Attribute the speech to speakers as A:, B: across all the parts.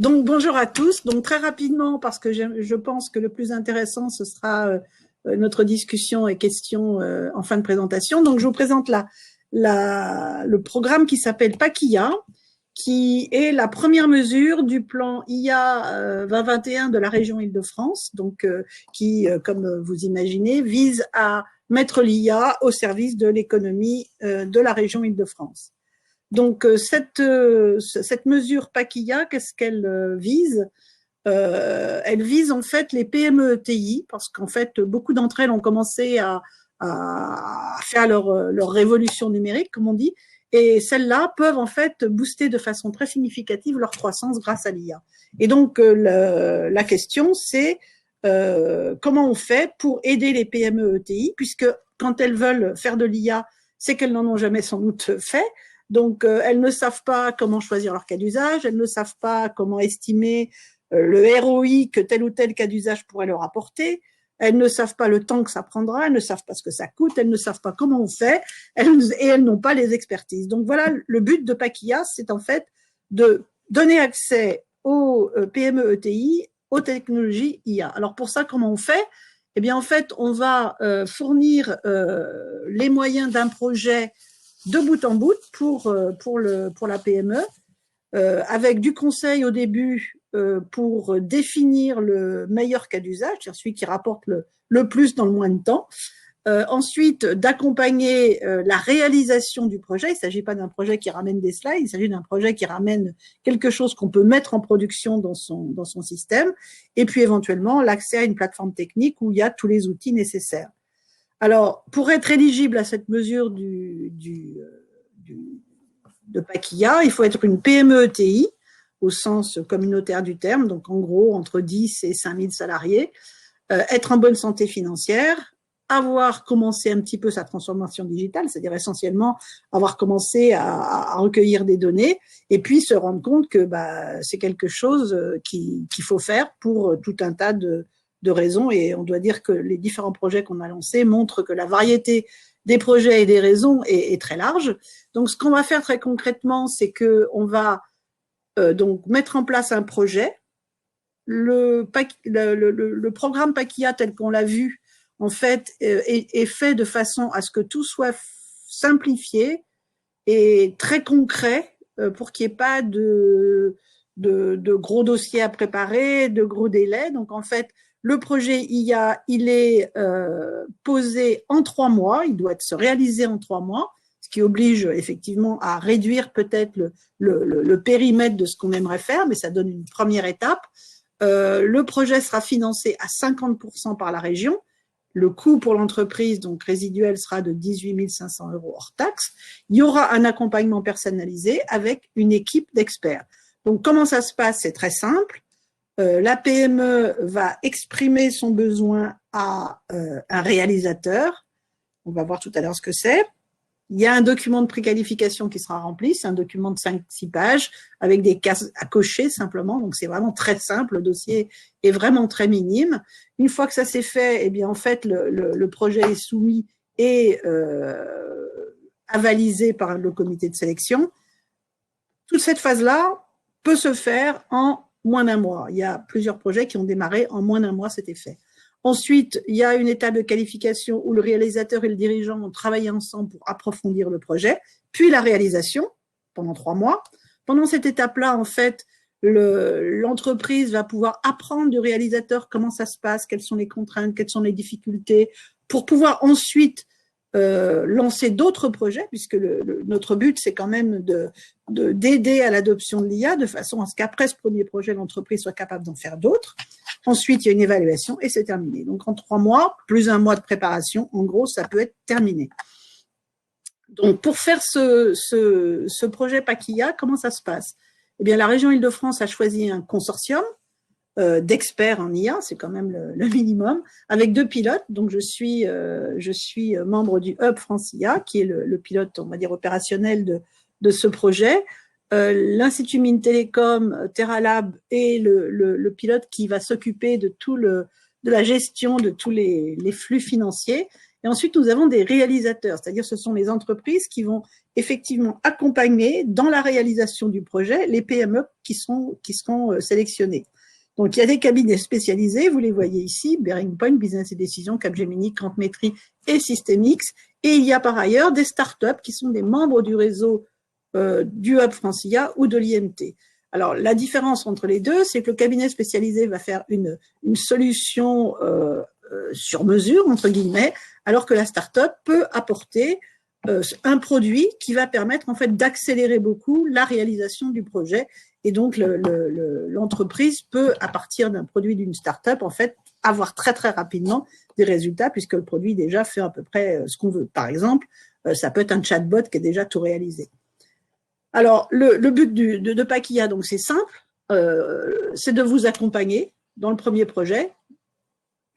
A: Donc, bonjour à tous. Donc, très rapidement, parce que je pense que le plus intéressant, ce sera notre discussion et questions en fin de présentation. Donc, je vous présente le programme qui s'appelle PACIA, qui est la première mesure du plan IA 2021 de la région Île-de-France, donc qui, comme vous imaginez, vise à mettre l'IA au service de l'économie de la région Île-de-France. Donc cette mesure PACIA, qu'est-ce qu'elle vise? Elle vise en fait les PME-ETI, parce qu'en fait beaucoup d'entre elles ont commencé à faire leur révolution numérique, comme on dit, et celles-là peuvent en fait booster de façon très significative leur croissance grâce à l'IA. Et donc la question c'est comment on fait pour aider les PME-ETI, puisque quand elles veulent faire de l'IA, c'est qu'elles n'en ont jamais sans doute fait. Donc, elles ne savent pas comment choisir leur cas d'usage, elles ne savent pas comment estimer le ROI que tel ou tel cas d'usage pourrait leur apporter, elles ne savent pas le temps que ça prendra, elles ne savent pas ce que ça coûte, elles ne savent pas comment on fait, et elles n'ont pas les expertises. Donc voilà, le but de PACIA, c'est en fait de donner accès aux PME ETI, aux technologies IA. Alors pour ça, comment on fait? Eh bien en fait, on va fournir les moyens d'un projet de bout en bout pour la PME, avec du conseil au début pour définir le meilleur cas d'usage, c'est-à-dire celui qui rapporte le plus dans le moins de temps. Ensuite, d'accompagner la réalisation du projet. Il ne s'agit pas d'un projet qui ramène des slides, il s'agit d'un projet qui ramène quelque chose qu'on peut mettre en production dans son système. Et puis éventuellement, l'accès à une plateforme technique où il y a tous les outils nécessaires. Alors, pour être éligible à cette mesure de PACIA, il faut être une PME-ETI au sens communautaire du terme, donc en gros entre 10 et 5000 salariés, être en bonne santé financière, avoir commencé un petit peu sa transformation digitale, c'est-à-dire essentiellement avoir commencé à recueillir des données, et puis se rendre compte que c'est quelque chose qu'il faut faire pour tout un tas de raisons, et on doit dire que les différents projets qu'on a lancés montrent que la variété des projets et des raisons est très large. Donc, ce qu'on va faire très concrètement, c'est qu'on va donc mettre en place un projet. Le programme PACIA tel qu'on l'a vu, en fait, est fait de façon à ce que tout soit simplifié et très concret pour qu'il n'y ait pas de gros dossiers à préparer, de gros délais. Donc, en fait, le projet IA, il est posé en 3 mois, il doit se réaliser en 3 mois, ce qui oblige effectivement à réduire peut-être le périmètre de ce qu'on aimerait faire, mais ça donne une première étape. Le projet sera financé à 50% par la région. Le coût pour l'entreprise, donc résiduel, sera de 18 500 € hors taxe. Il y aura un accompagnement personnalisé avec une équipe d'experts. Donc, comment ça se passe? C'est très simple. La PME va exprimer son besoin à un réalisateur. On va voir tout à l'heure ce que c'est. Il y a un document de préqualification qui sera rempli, c'est un document de 5-6 pages avec des cases à cocher simplement, donc c'est vraiment très simple, le dossier est vraiment très minime. Une fois que ça s'est fait, eh bien en fait le projet est soumis et avalisé par le comité de sélection. Toute cette phase-là peut se faire en moins d'1 mois. Il y a plusieurs projets qui ont démarré en moins d'1 mois, c'était fait. Ensuite, il y a une étape de qualification où le réalisateur et le dirigeant ont travaillé ensemble pour approfondir le projet, puis la réalisation pendant 3 mois. Pendant cette étape-là, en fait, l'entreprise va pouvoir apprendre du réalisateur comment ça se passe, quelles sont les contraintes, quelles sont les difficultés, pour pouvoir ensuite lancer d'autres projets, puisque notre but, c'est quand même d'aider à l'adoption de l'IA, de façon à ce qu'après ce premier projet, l'entreprise soit capable d'en faire d'autres. Ensuite, il y a une évaluation et c'est terminé. Donc, en 3 mois, plus 1 mois de préparation, en gros, ça peut être terminé. Donc, pour faire ce projet PACIA, comment ça se passe? Eh bien, la région Île-de-France a choisi un consortium d'experts en IA, c'est quand même le minimum, avec 2 pilotes. Donc, je suis membre du Hub France IA, qui est le pilote, on va dire, opérationnel de ce projet. L'Institut Mines Télécom, TerraLab est le pilote qui va s'occuper de la gestion de tous les flux financiers. Et ensuite, nous avons des réalisateurs, c'est-à-dire ce sont les entreprises qui vont effectivement accompagner dans la réalisation du projet les PME qui seront sélectionnés. Donc, il y a des cabinets spécialisés, vous les voyez ici, Bearing Point, Business et Décision, Capgemini, Quantmetry et Systemix. Et il y a par ailleurs des startups qui sont des membres du réseau du Hub Francia ou de l'IMT. Alors, la différence entre les deux, c'est que le cabinet spécialisé va faire une solution sur mesure, entre guillemets, alors que la startup peut apporter un produit qui va permettre en fait d'accélérer beaucoup la réalisation du projet. Et donc, l'entreprise peut, à partir d'un produit d'une start-up, en fait, avoir très, très rapidement des résultats puisque le produit déjà fait à peu près ce qu'on veut. Par exemple, ça peut être un chatbot qui est déjà tout réalisé. Alors, le but de Paquilla, donc, c'est simple, c'est de vous accompagner dans le premier projet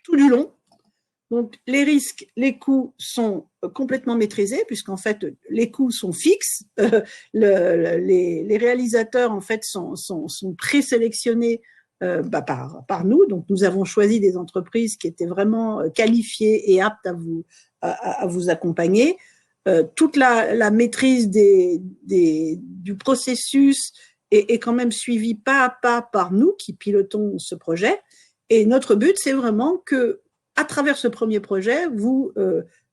A: tout du long. Donc, les risques, les coûts sont complètement maîtrisés, puisqu'en fait, les coûts sont fixes. Les réalisateurs, en fait, sont présélectionnés par nous. Donc, nous avons choisi des entreprises qui étaient vraiment qualifiées et aptes à vous accompagner. Toute la maîtrise du processus est quand même suivie pas à pas par nous qui pilotons ce projet. Et notre but, c'est vraiment que à travers ce premier projet, vous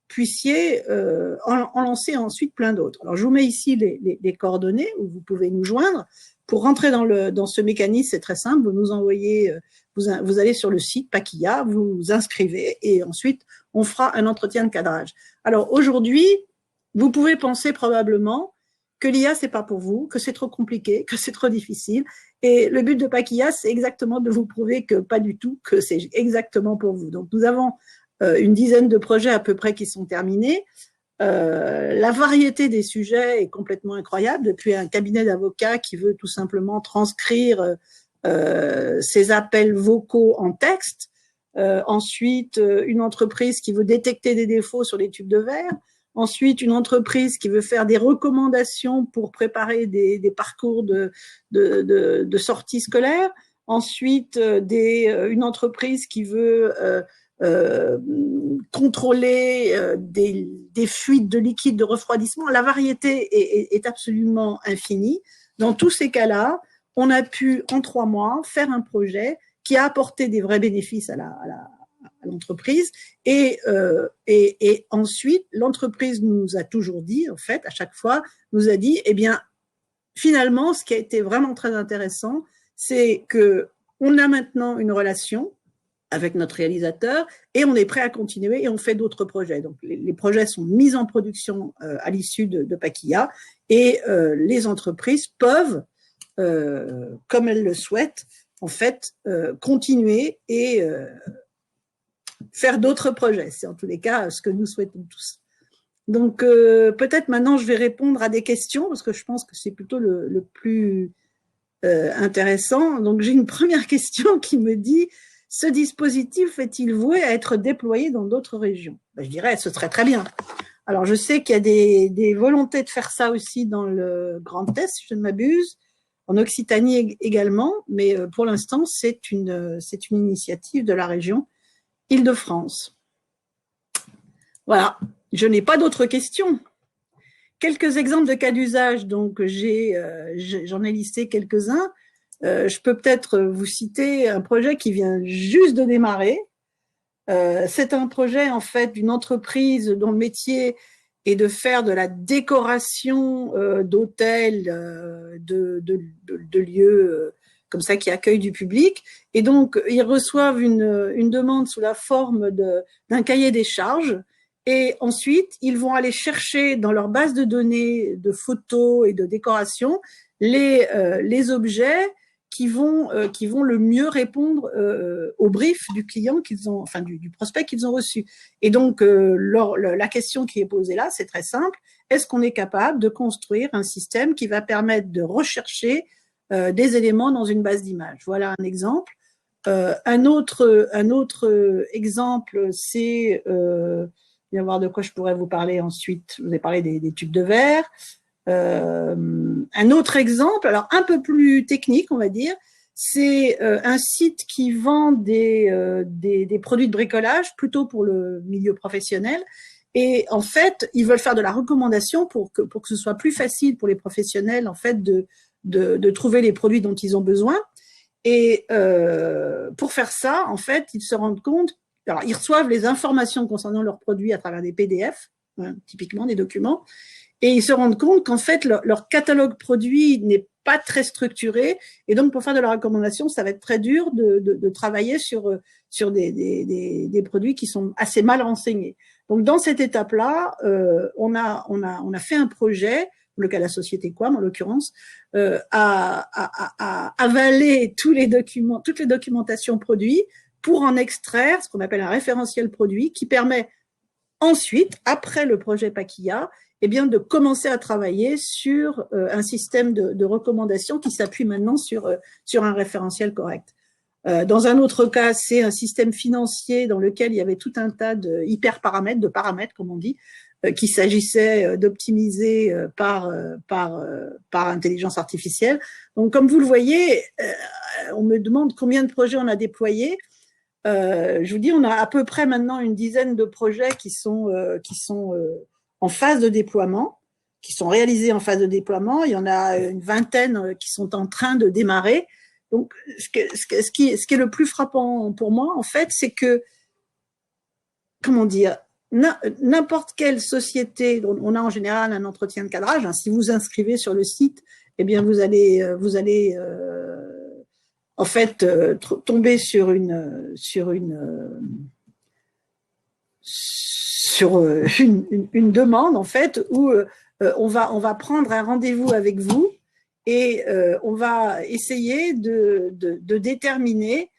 A: puissiez en lancer ensuite plein d'autres. Alors, je vous mets ici les coordonnées où vous pouvez nous joindre. Pour rentrer dans ce mécanisme, c'est très simple. Vous nous envoyez, vous allez sur le site Paquilla, vous vous inscrivez et ensuite, on fera un entretien de cadrage. Alors, aujourd'hui, vous pouvez penser probablement que l'IA, c'est pas pour vous, que c'est trop compliqué, que c'est trop difficile. Et le but de Paquilla, c'est exactement de vous prouver que pas du tout, que c'est exactement pour vous. Donc, nous avons une dizaine de projets à peu près qui sont terminés. La variété des sujets est complètement incroyable, depuis un cabinet d'avocats qui veut tout simplement transcrire ses appels vocaux en texte, ensuite une entreprise qui veut détecter des défauts sur les tubes de verre, ensuite une entreprise qui veut faire des recommandations pour préparer des parcours de sortie scolaire, ensuite une entreprise qui veut contrôler des fuites de liquide de refroidissement. La variété est absolument infinie. Dans tous ces cas-là, on a pu, en 3 mois, faire un projet qui a apporté des vrais bénéfices à l'entreprise. Et ensuite, l'entreprise nous a toujours dit, en fait, à chaque fois, nous a dit, eh bien, finalement, ce qui a été vraiment très intéressant, c'est qu'on a maintenant une relation avec notre réalisateur et on est prêt à continuer et on fait d'autres projets. Donc, les projets sont mis en production à l'issue de Paquilla et les entreprises peuvent, comme elles le souhaitent, en fait, continuer et faire d'autres projets. C'est en tous les cas ce que nous souhaitons tous. Donc, peut-être maintenant, je vais répondre à des questions parce que je pense que c'est plutôt le plus intéressant. Donc, j'ai une première question qui me dit « Ce dispositif est-il voué à être déployé dans d'autres régions ?» Je dirais « Ce serait très bien ». Alors, je sais qu'il y a des volontés de faire ça aussi dans le Grand Est, si je ne m'abuse, en Occitanie également, mais pour l'instant, c'est une initiative de la région Île-de-France. Voilà, je n'ai pas d'autres questions. Quelques exemples de cas d'usage, donc j'en ai listé quelques-uns. Je peux peut-être vous citer un projet qui vient juste de démarrer. C'est un projet en fait d'une entreprise dont le métier est de faire de la décoration d'hôtels, de lieux comme ça qui accueillent du public. Et donc, ils reçoivent une demande sous la forme d'un cahier des charges. Et ensuite, ils vont aller chercher dans leur base de données de photos et de décoration les objets qui vont le mieux répondre au brief du client enfin du prospect qu'ils ont reçu. Et donc, la question qui est posée là, c'est très simple. Est-ce qu'on est capable de construire un système qui va permettre de rechercher des éléments dans une base d'images? Voilà un exemple. Un autre exemple, c'est bien voir de quoi je pourrais vous parler ensuite. Je vous ai parlé des tubes de verre. Un autre exemple, alors un peu plus technique, on va dire, c'est un site qui vend des produits de bricolage, plutôt pour le milieu professionnel, Et en fait, ils veulent faire de la recommandation pour que ce soit plus facile pour les professionnels en fait de trouver les produits dont ils ont besoin. Et pour faire ça, en fait, ils se rendent compte, alors ils reçoivent les informations concernant leurs produits à travers des PDF, hein, typiquement des documents, et ils se rendent compte qu'en fait, leur catalogue produit n'est pas très structuré. Et donc, pour faire de la recommandation, ça va être très dur de travailler sur des produits qui sont assez mal renseignés. Donc, dans cette étape-là, on a fait un projet, le cas de la société Quam, en l'occurrence, à avaler tous les documents, toutes les documentations produits pour en extraire ce qu'on appelle un référentiel produit qui permet ensuite, après le projet Paquilla, eh bien, de commencer à travailler sur un système de recommandation qui s'appuie maintenant sur un référentiel correct. Dans un autre cas, c'est un système financier dans lequel il y avait tout un tas de hyperparamètres, de paramètres, comme on dit, qu'il s'agissait d'optimiser par intelligence artificielle. Donc, comme vous le voyez, on me demande combien de projets on a déployés. Je vous dis, on a à peu près maintenant une dizaine de projets qui sont en phase de déploiement, qui sont réalisés en phase de déploiement. Il y en a une vingtaine qui sont en train de démarrer. Donc, ce qui est le plus frappant pour moi, en fait, c'est que, comment dire, n'importe quelle société, on a en général un entretien de cadrage. Hein, si vous inscrivez sur le site, eh bien, vous allez en fait tomber sur une demande en fait où on va prendre un rendez-vous avec vous et on va essayer de déterminer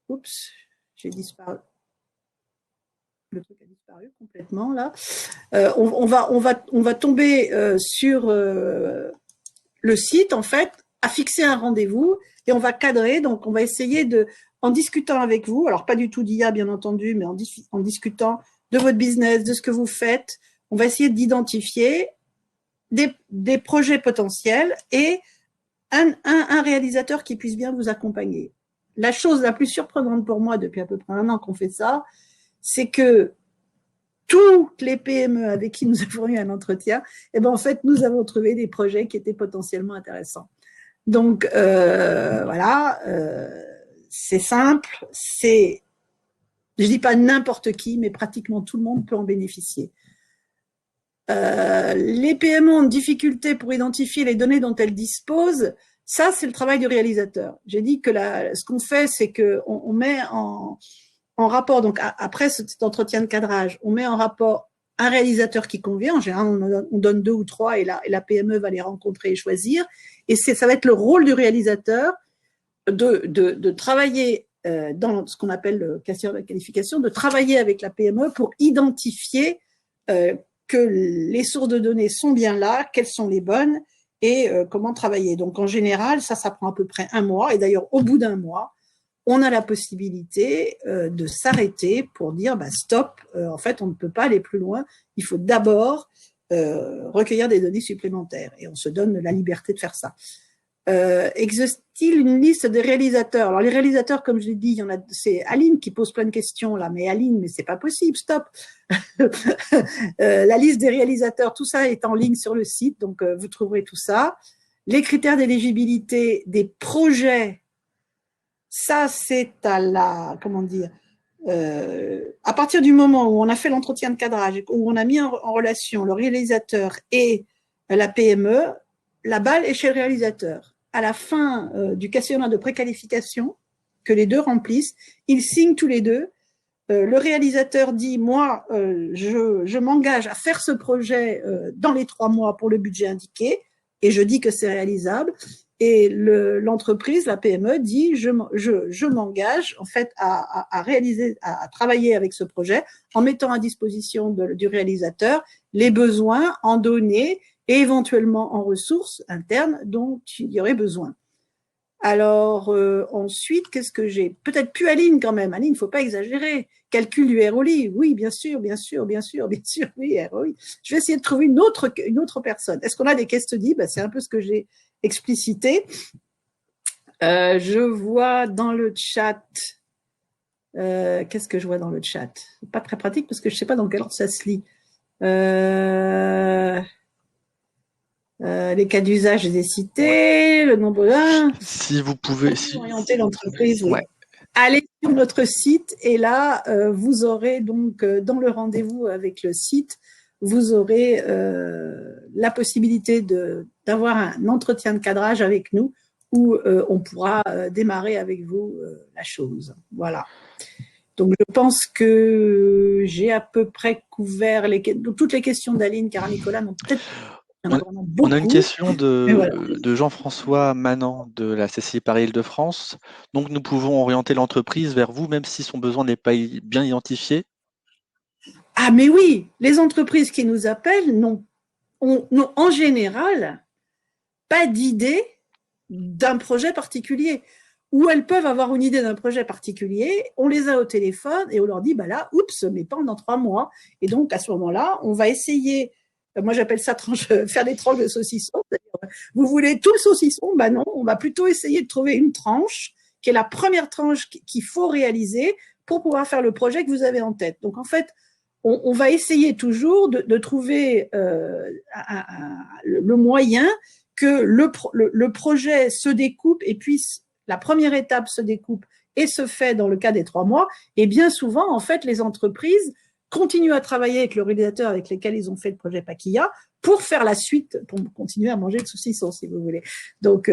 A: oups, j'ai disparu, le truc a disparu complètement là. On va tomber sur le site en fait, à fixer un rendez-vous et on va cadrer. Donc on va essayer en discutant avec vous, alors pas du tout d'IA bien entendu, mais en discutant de votre business, de ce que vous faites, on va essayer d'identifier des projets potentiels et un réalisateur qui puisse bien vous accompagner. La chose la plus surprenante pour moi depuis à peu près 1 an qu'on fait ça, c'est que toutes les PME avec qui nous avons eu un entretien, eh ben en fait, nous avons trouvé des projets qui étaient potentiellement intéressants. Donc, voilà, c'est simple, je dis pas n'importe qui, mais pratiquement tout le monde peut en bénéficier. Les PME ont une difficulté pour identifier les données dont elles disposent. Ça, c'est le travail du réalisateur. J'ai dit que ce qu'on fait, c'est qu'on met en rapport, donc après cet entretien de cadrage, on met en rapport un réalisateur qui convient. En général, on donne 2 ou 3 et la PME va les rencontrer et choisir. Et ça va être le rôle du réalisateur de travailler dans ce qu'on appelle le questionnaire de qualification, de travailler avec la PME pour identifier que les sources de données sont bien là, quelles sont les bonnes et comment travailler. Donc en général, ça prend à peu près 1 mois. Et d'ailleurs, au bout d'1 mois, on a la possibilité de s'arrêter pour dire bah, stop, en fait, on ne peut pas aller plus loin. Il faut d'abord recueillir des données supplémentaires et on se donne la liberté de faire ça. Existe-t-il une liste des réalisateurs? Alors les réalisateurs, comme je l'ai dit, c'est Aline qui pose plein de questions là, mais Aline, mais c'est pas possible, stop. La liste des réalisateurs, tout ça est en ligne sur le site, donc vous trouverez tout ça. Les critères d'éligibilité des projets, ça c'est comment dire, à partir du moment où on a fait l'entretien de cadrage, où on a mis en relation le réalisateur et la PME, la balle est chez le réalisateur. À la fin du questionnaire de préqualification que les deux remplissent, ils signent tous les deux. Le réalisateur dit, moi, je m'engage à faire ce projet dans les 3 mois pour le budget indiqué, et je dis que c'est réalisable. Et l'entreprise, la PME, dit, je m'engage en fait à réaliser, à travailler avec ce projet en mettant à disposition du réalisateur les besoins en données et éventuellement en ressources internes dont il y aurait besoin. Alors ensuite, qu'est-ce que j'ai? Peut-être plus Aline quand même. Aline, il ne faut pas exagérer. Calcul du ROI, oui, bien sûr, oui, ROI. Je vais essayer de trouver une autre personne. Est-ce qu'on a des case studies? C'est un peu ce que j'ai explicité. Je vois dans le chat Qu'est-ce que je vois dans le chat? C'est pas très pratique parce que je sais pas dans quel ordre ça se lit. Les cas d'usage des cités, le nombre d'un.
B: Si vous pouvez
A: orienter l'entreprise, oui.
B: Ouais.
A: Allez sur notre site et là, vous aurez donc dans le rendez-vous avec le site, vous aurez la possibilité d'avoir un entretien de cadrage avec nous où on pourra démarrer avec vous la chose. Voilà. Donc, je pense que j'ai à peu près couvert toutes les questions d'Aline, car Nicolas n'ont peut-être
B: on a une question de Jean-François Manant de la CCI Paris-Île-de-France. Donc, nous pouvons orienter l'entreprise vers vous, même si son besoin n'est pas bien identifié.
A: Ah, mais oui, les entreprises qui nous appellent n'ont en général pas d'idée d'un projet particulier. Ou elles peuvent avoir une idée d'un projet particulier, on les a au téléphone et on leur dit, bah là, oups, mais pas dans 3 mois. Et donc, à ce moment-là, on va essayer, moi j'appelle ça faire des tranches de saucisson. Vous voulez tout le saucisson? Bah non, on va plutôt essayer de trouver une tranche qui est la première tranche qu'il faut réaliser pour pouvoir faire le projet que vous avez en tête. Donc, en fait, on va essayer toujours de trouver le moyen que le projet se découpe et puisse, la première étape se découpe et se fait dans le cas des 3 mois. Et bien souvent, en fait, les entreprises continuent à travailler avec le réalisateur avec lesquels ils ont fait le projet Paquilla pour faire la suite, pour continuer à manger le saucisson, si vous voulez. Donc,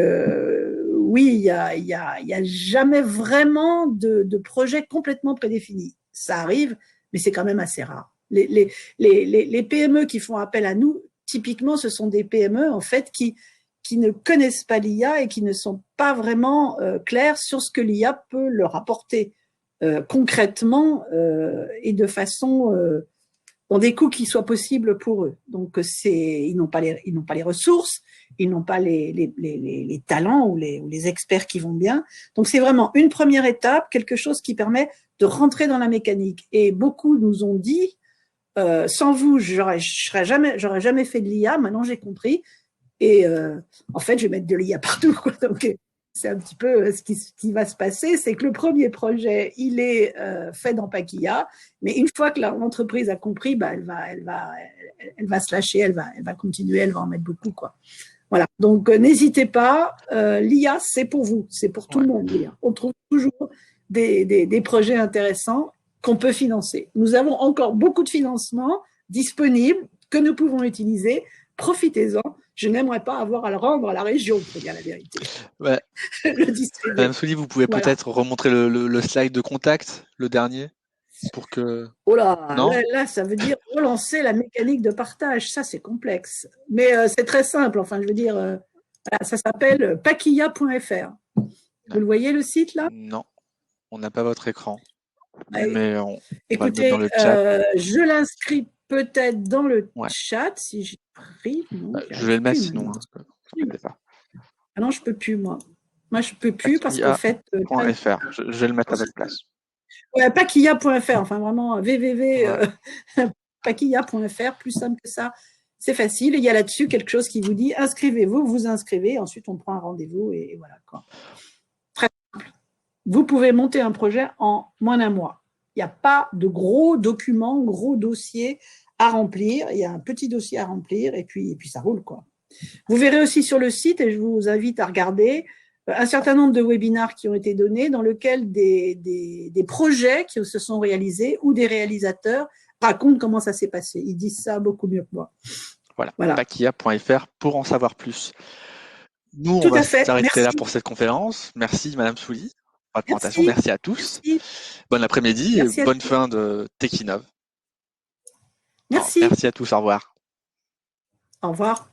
A: oui, il y a jamais vraiment de projet complètement prédéfini. Ça arrive, mais c'est quand même assez rare. Les PME qui font appel à nous, typiquement, ce sont des PME, en fait, qui ne connaissent pas l'IA et qui ne sont pas vraiment clairs sur ce que l'IA peut leur apporter concrètement et de façon dans des coûts qui soient possibles pour eux. Donc ils n'ont pas les ressources, ils n'ont pas les talents ou les experts qui vont bien. Donc c'est vraiment une première étape, quelque chose qui permet de rentrer dans la mécanique. Et beaucoup nous ont dit sans vous, j'aurais jamais fait de l'IA. Maintenant j'ai compris. Et en fait, je vais mettre de l'IA partout, quoi. Donc, c'est un petit peu ce qui va se passer, c'est que le premier projet, il est fait dans Paquilla, mais une fois que l'entreprise a compris, bah, elle va se lâcher, elle va continuer, elle va en mettre beaucoup, quoi. Voilà. Donc, n'hésitez pas, l'IA, c'est pour vous, c'est pour tout le monde, l'IA. On trouve toujours des projets intéressants qu'on peut financer. Nous avons encore beaucoup de financements disponibles que nous pouvons utiliser. Profitez-en. Je n'aimerais pas avoir à le rendre à la région, pour dire la vérité.
B: Ouais. Madame Souli, vous pouvez peut-être remontrer le slide de contact, le dernier, pour que...
A: Oh là, là, ça veut dire relancer la mécanique de partage. Ça, c'est complexe. Mais c'est très simple. Enfin, je veux dire, voilà, ça s'appelle paquilla.fr. Vous le voyez, le site, là?
B: Non, on n'a pas votre écran.
A: Mais écoutez, dans le chat. Je l'inscris peut-être dans le chat si j'y arrive.
B: Je vais le mettre sinon.
A: Ah non, je peux plus, moi. Moi, je peux plus parce qu'en fait.
B: .fr. Je vais le mettre à votre place.
A: Ouais, paquilla.fr. Enfin, vraiment, paquilla.fr, plus simple que ça. C'est facile. Il y a là-dessus quelque chose qui vous dit inscrivez-vous, vous inscrivez. Ensuite, on prend un rendez-vous et voilà, quoi. Très simple. Vous pouvez monter un projet en moins d'un mois. Il n'y a pas de gros documents, gros dossiers à remplir. Il y a un petit dossier à remplir et puis ça roule, quoi. Vous verrez aussi sur le site, et je vous invite à regarder, un certain nombre de webinars qui ont été donnés dans lesquels des projets qui se sont réalisés ou des réalisateurs racontent comment ça s'est passé. Ils disent ça beaucoup mieux que moi.
B: Voilà. Paquilla.fr pour en savoir plus. Nous, on va s'arrêter là pour cette conférence. Merci, Madame Souli, pour la présentation. Merci à tous. Merci. Bon après-midi et bonne fin de Techinov.
A: Merci.
B: Merci à tous. Au revoir.
A: Au revoir.